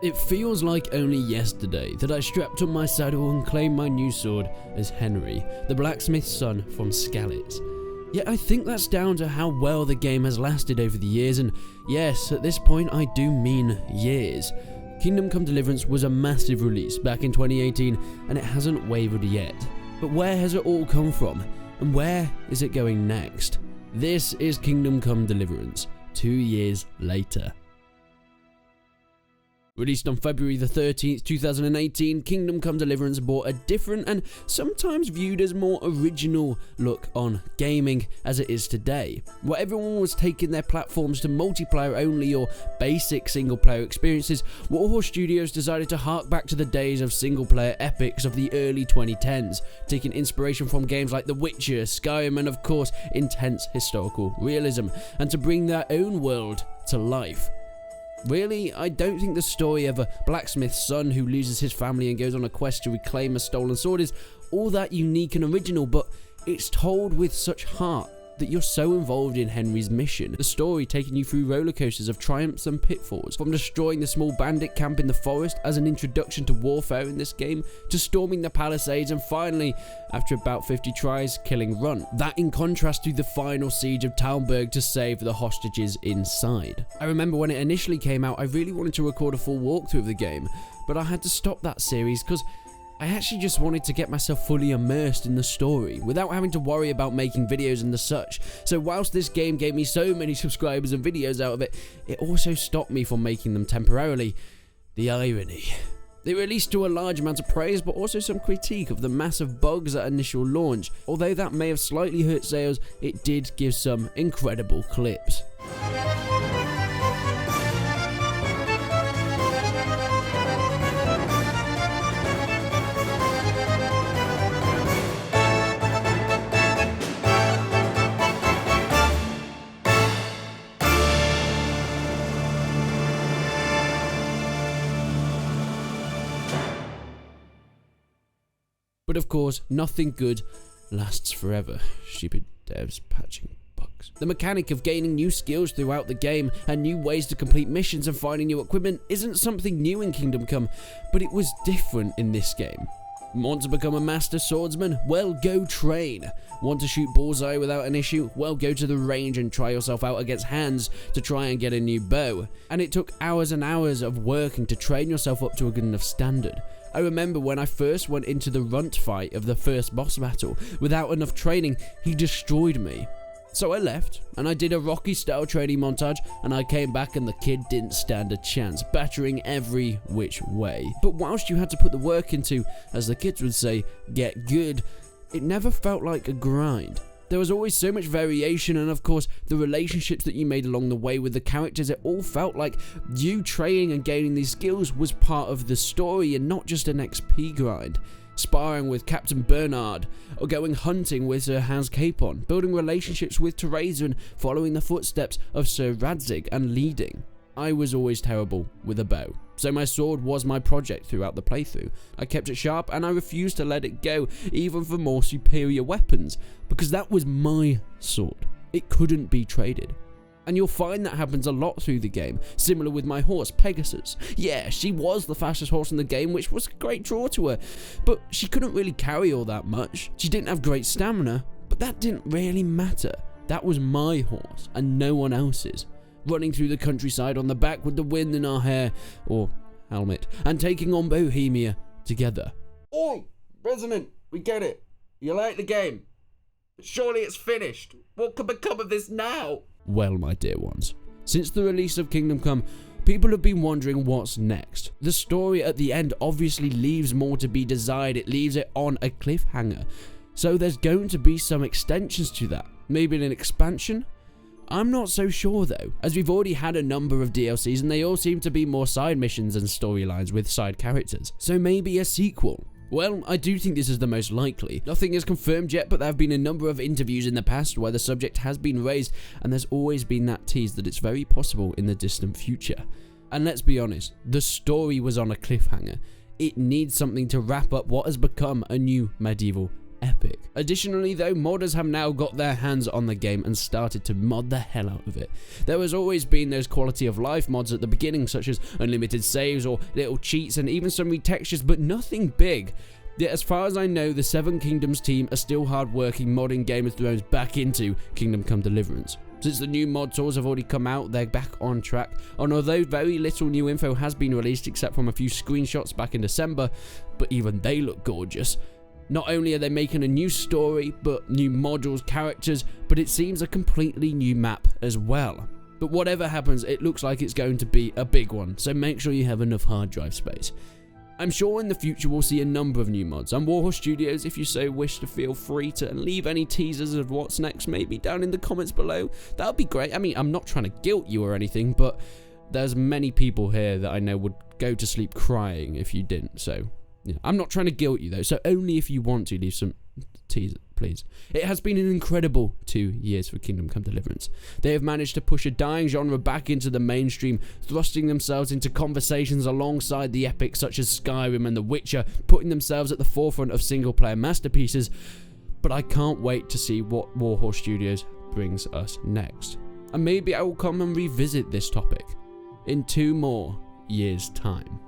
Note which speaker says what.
Speaker 1: It feels like only yesterday that I strapped on my saddle and claimed my new sword as Henry, the blacksmith's son from Skalitz. Yet I think that's down to how well the game has lasted over the years, and yes, at this point I do mean years. Kingdom Come Deliverance was a massive release back in 2018 and it hasn't wavered yet. But where has it all come from? And where is it going next? This is Kingdom Come Deliverance, 2 years later. Released on February the 13th, 2018, Kingdom Come Deliverance brought a different and sometimes viewed as more original look on gaming as it is today. Where everyone was taking their platforms to multiplayer only or basic single player experiences, Warhorse Studios decided to hark back to the days of single player epics of the early 2010s, taking inspiration from games like The Witcher, Skyrim and of course intense historical realism, and to bring their own world to life. Really, I don't think the story of a blacksmith's son who loses his family and goes on a quest to reclaim a stolen sword is all that unique and original, but it's told with such heart that you're so involved in Henry's mission. The story taking you through roller coasters of triumphs and pitfalls, from destroying the small bandit camp in the forest as an introduction to warfare in this game, to storming the Palisades and finally, after about 50 tries, killing Runt. That in contrast to the final siege of Talmberg to save the hostages inside. I remember when it initially came out, I really wanted to record a full walkthrough of the game, but I had to stop that series because I actually just wanted to get myself fully immersed in the story without having to worry about making videos and the such. So whilst this game gave me so many subscribers and videos out of it, it also stopped me from making them temporarily. The irony. They released to a large amount of praise but also some critique of the massive bugs at initial launch. Although that may have slightly hurt sales, it did give some incredible clips. But of course, nothing good lasts forever. Stupid devs patching bugs. The mechanic of gaining new skills throughout the game and new ways to complete missions and finding new equipment isn't something new in Kingdom Come, but it was different in this game. Want to become a master swordsman? Well, go train. Want to shoot bullseye without an issue? Well, go to the range and try yourself out against hands to try and get a new bow. And it took hours and hours of working to train yourself up to a good enough standard. I remember when I first went into the Runt fight of the first boss battle, without enough training, he destroyed me. So I left, and I did a Rocky style training montage, and I came back and the kid didn't stand a chance, battering every which way. But whilst you had to put the work into, as the kids would say, get good, it never felt like a grind. There was always so much variation, and of course, the relationships that you made along the way with the characters, it all felt like you training and gaining these skills was part of the story and not just an XP grind. Sparring with Captain Bernard, or going hunting with Sir Hans Capon, building relationships with Teresa and following the footsteps of Sir Radzig and leading. I was always terrible with a bow, so my sword was my project throughout the playthrough. I kept it sharp and I refused to let it go, even for more superior weapons, because that was my sword. It couldn't be traded. And you'll find that happens a lot through the game, similar with my horse, Pegasus. Yeah, she was the fastest horse in the game, which was a great draw to her, but she couldn't really carry all that much. She didn't have great stamina, but that didn't really matter. That was my horse, and no one else's. Running through the countryside on the back with the wind in our hair, or helmet, and taking on Bohemia together. Oi, Resonant, we get it. You like the game? But surely it's finished. What could become of this now? Well, my dear ones, since the release of Kingdom Come, people have been wondering what's next. The story at the end obviously leaves more to be desired. It leaves it on a cliffhanger. So there's going to be some extensions to that. Maybe an expansion? I'm not so sure though, as we've already had a number of DLCs and they all seem to be more side missions and storylines with side characters. So maybe a sequel. Well, I do think this is the most likely. Nothing is confirmed yet, but there have been a number of interviews in the past where the subject has been raised, and there's always been that tease that it's very possible in the distant future. And let's be honest, the story was on a cliffhanger. It needs something to wrap up what has become a new medieval epic. Additionally though, modders have now got their hands on the game and started to mod the hell out of it. There has always been those quality of life mods at the beginning, such as unlimited saves or little cheats and even some retextures, but nothing big. Yet as far as I know, the Seven Kingdoms team are still hard working modding Game of Thrones back into Kingdom Come Deliverance. Since the new mod tools have already come out, they're back on track, and although very little new info has been released except from a few screenshots back in December, but even they look gorgeous. Not only are they making a new story, but new modules, characters, but it seems a completely new map as well. But whatever happens, it looks like it's going to be a big one, so make sure you have enough hard drive space. I'm sure in the future we'll see a number of new mods, and Warhorse Studios, if you so wish to, feel free to leave any teasers of what's next maybe down in the comments below. That would be great. I mean, I'm not trying to guilt you or anything, but there's many people here that I know would go to sleep crying if you didn't, so yeah. I'm not trying to guilt you though, so only if you want to leave some teasers, please. It has been an incredible 2 years for Kingdom Come Deliverance. They have managed to push a dying genre back into the mainstream, thrusting themselves into conversations alongside the epics such as Skyrim and The Witcher, putting themselves at the forefront of single-player masterpieces. But I can't wait to see what Warhorse Studios brings us next. And maybe I will come and revisit this topic in 2 more years' time.